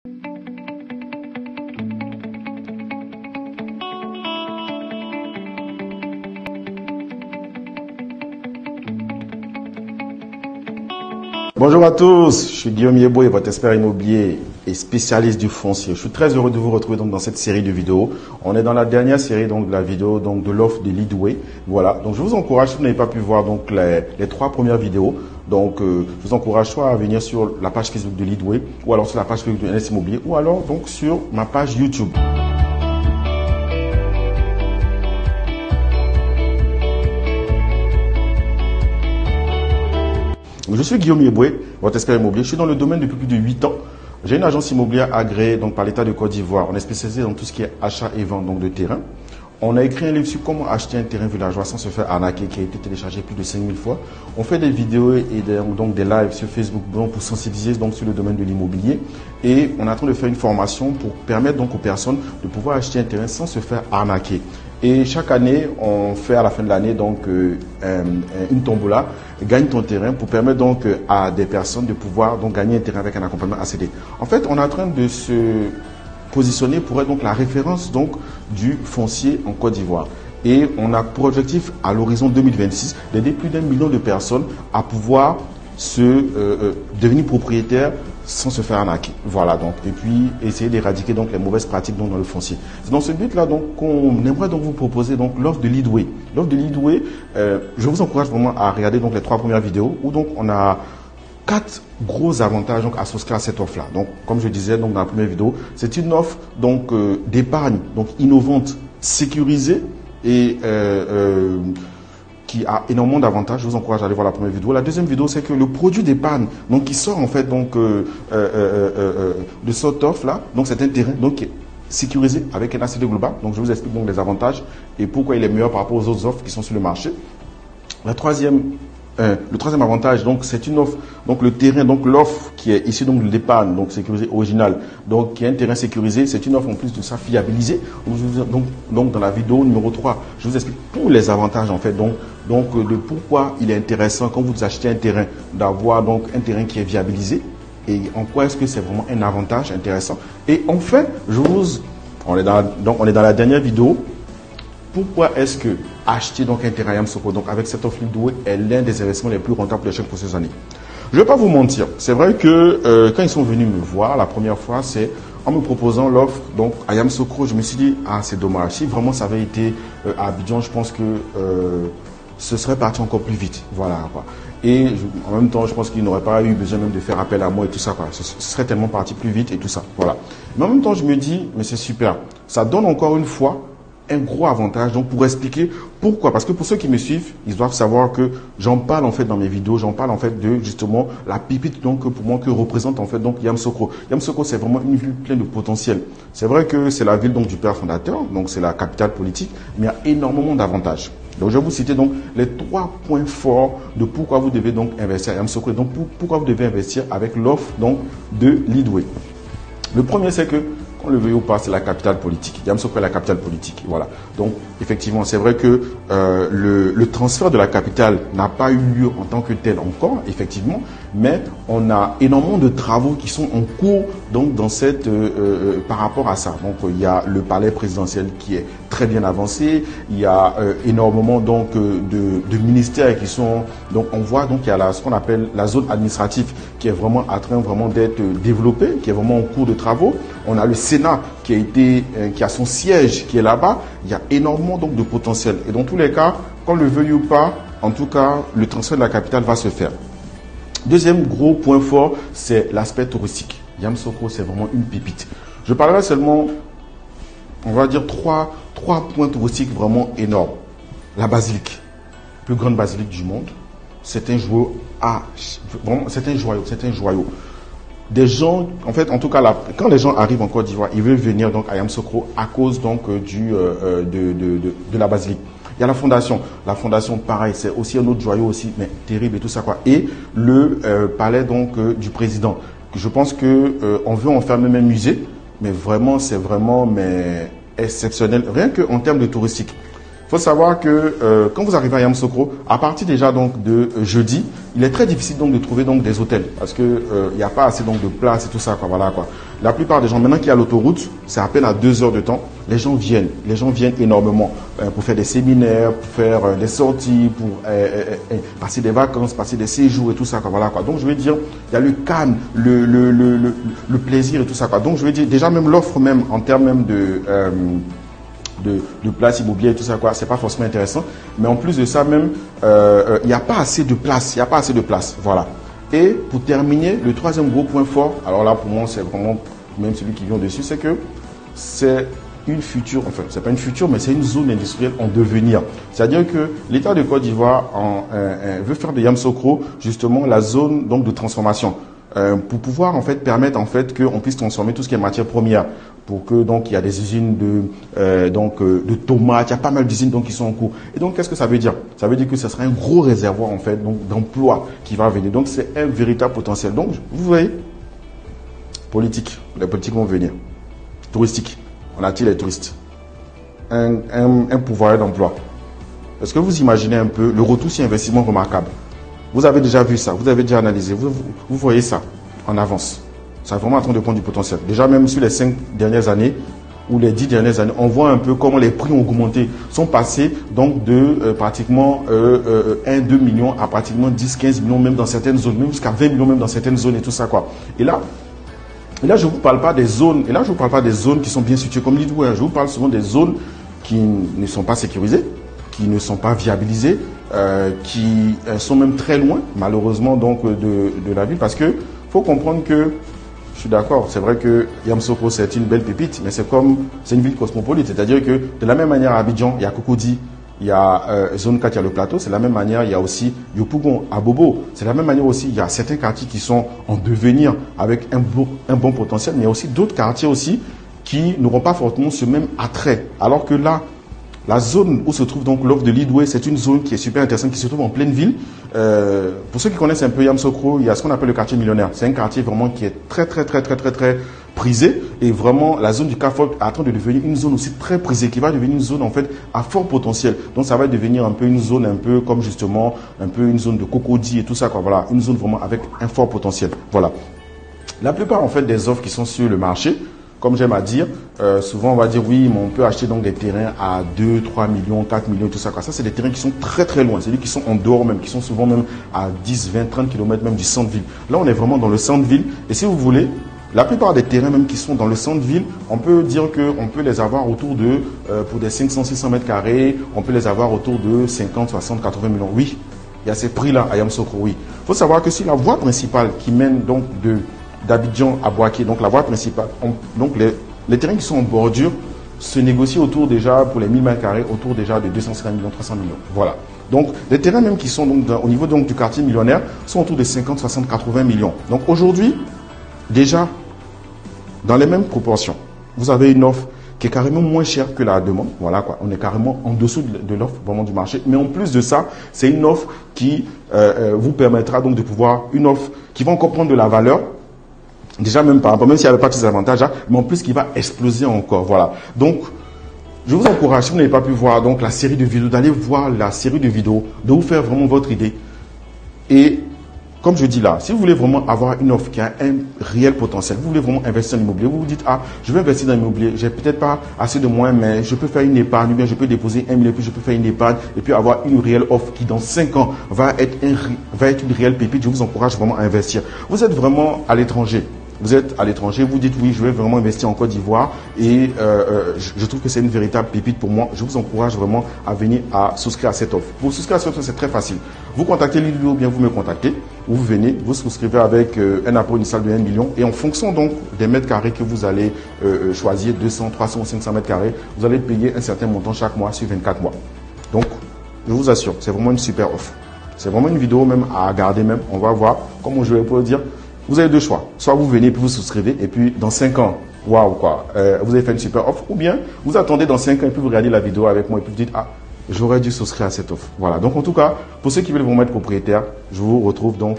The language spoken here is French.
Bonjour à tous, je suis Guillaume Yeboé, votre expert immobilier et spécialiste du foncier. Je suis très heureux de vous retrouver donc dans cette série de vidéos. On est dans la dernière série donc de la vidéo donc de l'offre de Leadway. Voilà, donc je vous encourage, si vous n'avez pas pu voir donc les 3 premières vidéos, donc je vous encourage soit à venir sur la page Facebook de Leadway ou alors sur la page Facebook de NS Immobilier ou alors donc sur ma page YouTube. Je suis Guillaume Yeboé, votre expert immobilier. Je suis dans le domaine depuis plus de 8 ans. J'ai une agence immobilière agréée donc, par l'État de Côte d'Ivoire. On est spécialisé dans tout ce qui est achat et vente donc, de terrain. On a écrit un livre sur comment acheter un terrain villageois sans se faire arnaquer qui a été téléchargé plus de 5000 fois. On fait des vidéos et donc des lives sur Facebook donc, pour sensibiliser donc, sur le domaine de l'immobilier. Et on est en train de faire une formation pour permettre donc, aux personnes de pouvoir acheter un terrain sans se faire arnaquer. Et chaque année, on fait à la fin de l'année donc une tombola, gagne ton terrain pour permettre donc à des personnes de pouvoir donc gagner un terrain avec un accompagnement ACD. En fait, on est en train de se positionner pour être donc la référence donc du foncier en Côte d'Ivoire. Et on a pour objectif à l'horizon 2026 d'aider plus d'1 million de personnes à pouvoir devenir propriétaires sans se faire arnaquer. Voilà donc. Et puis essayer d'éradiquer donc les mauvaises pratiques donc, dans le foncier. C'est dans ce but-là donc qu'on aimerait donc vous proposer donc l'offre de Leadway. L'offre de Leadway, je vous encourage vraiment à regarder donc les 3 premières vidéos où donc on a 4 gros avantages donc associés à cette offre-là. Donc comme je disais donc dans la première vidéo, c'est une offre donc d'épargne donc innovante, sécurisée et qui a énormément d'avantages. Je vous encourage à aller voir la première vidéo. La deuxième vidéo, c'est que le produit d'épargne, donc qui sort en fait donc de cette offre là, donc c'est un terrain donc qui est sécurisé avec un ACD global. Donc je vous explique donc les avantages et pourquoi il est meilleur par rapport aux autres offres qui sont sur le marché. Le troisième avantage, donc c'est une offre, donc le terrain, donc l'offre qui est ici donc de l'épargne, donc sécurisé original, donc qui est un terrain sécurisé, c'est une offre en plus de ça fiabilisée. Donc dans la vidéo numéro 3, je vous explique tous les avantages en fait, donc de pourquoi il est intéressant quand vous achetez un terrain d'avoir donc un terrain qui est viabilisé et en quoi est-ce que c'est vraiment un avantage intéressant. Et enfin, on est dans la dernière vidéo. Pourquoi est-ce que acheter donc un terrain à Yamoussoukro, donc avec cette offre Leadway, est l'un des investissements les plus rentables de chaque pour ces années? Je ne vais pas vous mentir. C'est vrai que quand ils sont venus me voir la première fois, c'est en me proposant l'offre donc à Yamoussoukro, je me suis dit ah c'est dommage. Si vraiment ça avait été à Abidjan, je pense que ce serait parti encore plus vite. Voilà quoi. Et en même temps, je pense qu'il n'aurait pas eu besoin même de faire appel à moi et tout ça quoi. Ce serait tellement parti plus vite et tout ça. Voilà. Mais en même temps, je me dis mais c'est super. Ça donne encore une fois un gros avantage, donc pour expliquer pourquoi. Parce que pour ceux qui me suivent, ils doivent savoir que j'en parle en fait dans mes vidéos, j'en parle en fait de justement la pépite donc pour moi que représente en fait donc Yamoussoukro. Yamoussoukro, c'est vraiment une ville pleine de potentiel. C'est vrai que c'est la ville donc du père fondateur, donc c'est la capitale politique, mais il y a énormément d'avantages. Donc je vais vous citer donc les 3 points forts de pourquoi vous devez donc investir à Yamoussoukro, donc pourquoi vous devez investir avec l'offre donc de Leadway. Le premier, c'est que qu'on le veuille ou pas, c'est la capitale politique. Yamoussoukro est la capitale politique. Voilà. Donc, effectivement, c'est vrai que le transfert de la capitale n'a pas eu lieu en tant que tel encore, effectivement, mais on a énormément de travaux qui sont en cours donc dans par rapport à ça. Donc, il y a le palais présidentiel qui est très bien avancé. Il y a énormément donc de ministères qui sont donc on voit donc il y a ce qu'on appelle la zone administrative qui est vraiment en train vraiment d'être développée, qui est vraiment en cours de travaux. On a le Sénat qui a son siège qui est là-bas. Il y a énormément donc de potentiel. Et dans tous les cas, qu'on le veuille ou pas, en tout cas, le transfert de la capitale va se faire. Deuxième gros point fort, c'est l'aspect touristique. Yamoussoukro, c'est vraiment une pépite. Je parlerai seulement, on va dire, trois points touristiques vraiment énormes. La basilique, plus grande basilique du monde. C'est un joyau. C'est un joyau. Des gens, en fait, en tout cas, quand les gens arrivent en Côte d'Ivoire, ils veulent venir donc à Yamoussoukro à cause donc de la basilique. Il y a la fondation. La fondation, pareil, c'est aussi un autre joyau aussi, mais terrible et tout ça quoi. Et le palais donc du président. Je pense que on veut en faire même un musée, mais vraiment, c'est vraiment exceptionnel. Rien qu'en termes de touristique. faut savoir que quand vous arrivez à Yamoussoukro, à partir déjà donc de jeudi, il est très difficile donc de trouver donc des hôtels parce que il n'y a pas assez donc de place et tout ça quoi. Voilà quoi. La plupart des gens maintenant qu'il y a l'autoroute, c'est à peine à 2 heures de temps. Les gens viennent énormément pour faire des séminaires, pour faire des sorties, pour passer des vacances, passer des séjours et tout ça quoi. Voilà quoi. Donc je veux dire, il y a le calme, le plaisir et tout ça quoi. Donc je veux dire déjà même l'offre même en termes même de place immobilière et tout ça quoi, c'est pas forcément intéressant, mais en plus de ça même il n'y a pas assez de place, voilà. Et pour terminer, le troisième gros point fort, alors là pour moi c'est vraiment même celui qui vient dessus, c'est que c'est une future, enfin c'est pas une future mais c'est une zone industrielle en devenir, c'est à dire que l'État de Côte d'Ivoire veut faire de Yamoussoukro justement la zone donc de transformation pour pouvoir en fait permettre en fait qu'on puisse transformer tout ce qui est matière première. Pour que donc il y a des usines de tomates, il y a pas mal d'usines donc qui sont en cours. Et donc qu'est-ce que ça veut dire? Ça veut dire que ce sera un gros réservoir en fait donc d'emplois qui va venir. Donc c'est un véritable potentiel. Donc vous voyez, politique, les politiques vont venir. Touristique, on attire les touristes. Un pouvoir d'emploi. Est-ce que vous imaginez un peu le retour sur investissement remarquable? Vous avez déjà vu ça, vous avez déjà analysé, vous voyez ça en avance. Ça est vraiment en train de prendre du potentiel. Déjà, même sur les 5 dernières années ou les 10 dernières années, on voit un peu comment les prix ont augmenté. Sont passés donc de pratiquement 1-2 millions à pratiquement 10-15 millions, même dans certaines zones, même jusqu'à 20 millions, même dans certaines zones et tout ça quoi. Et là, je ne vous parle pas des zones. Et là, je vous parle pas des zones qui sont bien situées comme l'Idoué. Je vous parle souvent des zones qui ne sont pas sécurisées, qui ne sont pas viabilisées, qui sont même très loin, malheureusement, donc de la ville, parce que faut comprendre que je suis d'accord, c'est vrai que Yamoussoukro c'est une belle pépite, mais c'est une ville cosmopolite, c'est-à-dire que de la même manière à Abidjan, il y a Cocody, il y a Zone 4, il y a le plateau, c'est de la même manière, il y a aussi Yopougon, à Bobo, c'est de la même manière aussi, il y a certains quartiers qui sont en devenir avec un bon potentiel, mais il y a aussi d'autres quartiers aussi qui n'auront pas forcément ce même attrait, alors que là, la zone où se trouve donc l'offre de Lidoué, c'est une zone qui est super intéressante, qui se trouve en pleine ville. Pour ceux qui connaissent un peu Yamoussoukro, il y a ce qu'on appelle le quartier millionnaire. C'est un quartier vraiment qui est très prisé. Et vraiment, la zone du Carrefour est en train de devenir une zone aussi très prisée, qui va devenir une zone en fait à fort potentiel. Donc ça va devenir un peu une zone un peu comme justement, un peu une zone de Cocody et tout ça quoi. Voilà, une zone vraiment avec un fort potentiel. Voilà. La plupart en fait des offres qui sont sur le marché, comme j'aime à dire, souvent on va dire oui, mais on peut acheter donc des terrains à 2, 3 millions, 4 millions, tout ça. Ça, c'est des terrains qui sont très loin. C'est-à-dire qui sont en dehors même, qui sont souvent même à 10, 20, 30 km même du centre-ville. Là, on est vraiment dans le centre-ville. Et si vous voulez, la plupart des terrains même qui sont dans le centre-ville, on peut dire qu'on peut les avoir autour de, pour des 500, 600 mètres carrés, on peut les avoir autour de 50, 60, 80 millions. Oui, il y a ces prix-là à Yamoussoukro, oui. Il faut savoir que si la voie principale qui mène donc d'Abidjan à Boaké, donc la voie principale, donc les terrains qui sont en bordure se négocient autour déjà, pour les 1000 mètres carrés, autour déjà de 250 millions, 300 millions. Voilà. Donc, les terrains même qui sont donc au niveau donc du quartier millionnaire sont autour de 50, 60, 80 millions. Donc aujourd'hui, déjà, dans les mêmes proportions, vous avez une offre qui est carrément moins chère que la demande. Voilà quoi, on est carrément en dessous de l'offre vraiment du marché. Mais en plus de ça, c'est une offre qui vous permettra donc de pouvoir, une offre qui va encore prendre de la valeur. Déjà même par rapport, même s'il n'y avait pas de ces avantages, hein, mais en plus qui va exploser encore. Voilà. Donc, je vous encourage, si vous n'avez pas pu voir donc la série de vidéos, d'aller voir la série de vidéos, de vous faire vraiment votre idée. Et comme je dis là, si vous voulez vraiment avoir une offre qui a un réel potentiel, vous voulez vraiment investir en immobilier, vous vous dites, ah, je vais investir dans l'immobilier, j'ai peut-être pas assez de moyens, mais je peux faire une épargne, ou bien je peux déposer 1 million, puis je peux faire une épargne, et puis avoir une réelle offre qui dans 5 ans va être une réelle pépite. Je vous encourage vraiment à investir. Vous êtes vraiment à l'étranger. Vous êtes à l'étranger, vous dites oui, je vais vraiment investir en Côte d'Ivoire et je trouve que c'est une véritable pépite pour moi. Je vous encourage vraiment à venir à souscrire à cette offre. Pour souscrire à cette offre, c'est très facile. Vous contactez Lidoué ou bien vous me contactez, ou vous venez, vous souscrivez avec un apport initial de 1 million et en fonction donc des mètres carrés que vous allez choisir, 200, 300 ou 500 mètres carrés, vous allez payer un certain montant chaque mois sur 24 mois. Donc, je vous assure, c'est vraiment une super offre. C'est vraiment une vidéo même à garder même. On va voir, comme je vais vous dire. Vous avez deux choix. Soit vous venez puis vous souscrivez et puis dans 5 ans, waouh quoi, vous avez fait une super offre. Ou bien vous attendez dans 5 ans et puis vous regardez la vidéo avec moi et puis vous dites, ah, j'aurais dû souscrire à cette offre. Voilà. Donc en tout cas, pour ceux qui veulent vous mettre propriétaire, je vous retrouve donc